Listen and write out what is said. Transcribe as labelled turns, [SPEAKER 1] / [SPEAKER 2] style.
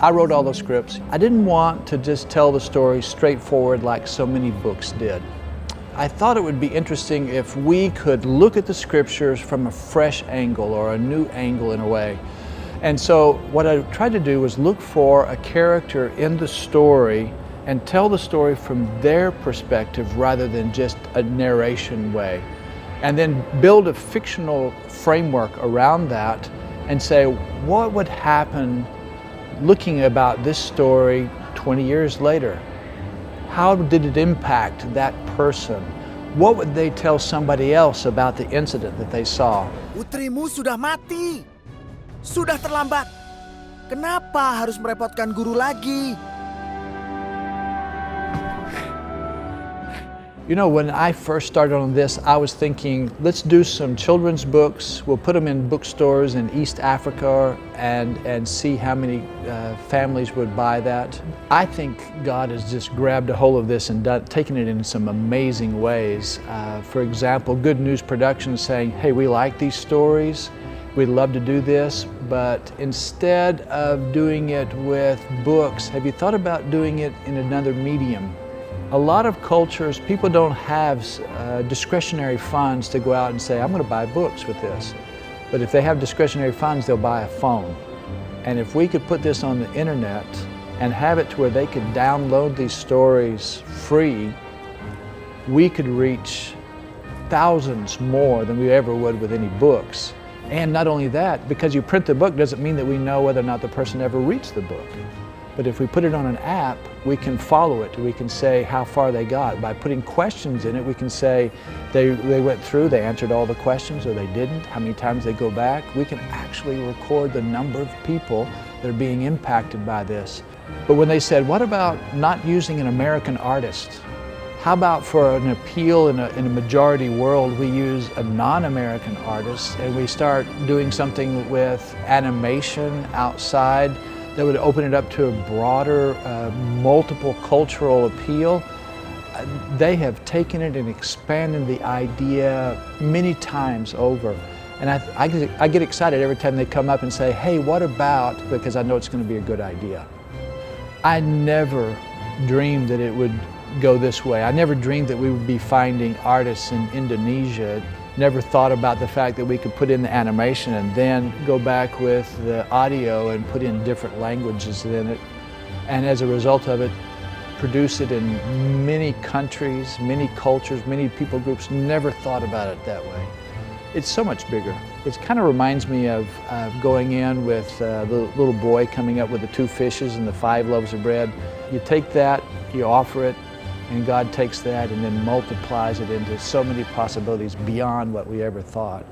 [SPEAKER 1] I wrote all those scripts. I didn't want to just tell the story straightforward like so many books did. I thought it would be interesting if we could look at the scriptures from a fresh angle or a new angle in a way. And so what I tried to do was look for a character in the story and tell the story from their perspective rather than just a narration way. And then build a fictional framework around that and say, what would happen looking about this story 20 years later? How did it impact that person? What would they tell somebody else about the incident that they saw?
[SPEAKER 2] Putrimu sudah mati. Sudah terlambat. Kenapa harus merepotkan guru lagi?
[SPEAKER 1] You know, when I first started on this, I was thinking, let's do some children's books. We'll put them in bookstores in East Africa and see how many families would buy that. I think God has just grabbed a hold of this and taken it in some amazing ways. For example, Good News Productions saying, hey, we like these stories. We'd love to do this, but instead of doing it with books, have you thought about doing it in another medium? A lot of cultures, people don't have discretionary funds to go out and say, I'm going to buy books with this. But if they have discretionary funds, they'll buy a phone. And if we could put this on the internet and have it to where they could download these stories free, we could reach thousands more than we ever would with any books. And not only that, because you print the book doesn't mean that we know whether or not the person ever reads the book. But if we put it on an app, we can follow it. We can say how far they got. By putting questions in it, we can say they went through, they answered all the questions, or they didn't, how many times they go back. We can actually record the number of people that are being impacted by this. But when they said, what about not using an American artist? How about for an appeal in a majority world, we use a non-American artist and we start doing something with animation outside that would open it up to a broader, multiple cultural appeal. They have taken it and expanded the idea many times over. And I get excited every time they come up and say, hey, what about, because I know it's going to be a good idea. I never dreamed that it would go this way. I never dreamed that we would be finding artists in Indonesia. Never thought about the fact that we could put in the animation and then go back with the audio and put in different languages in it. And as a result of it, produce it in many countries, many cultures, many people groups. Never thought about it that way. It's so much bigger. It kind of reminds me of going in with the little boy coming up with the 2 fishes and the 5 loaves of bread. You take that, you offer it, and God takes that and then multiplies it into so many possibilities beyond what we ever thought.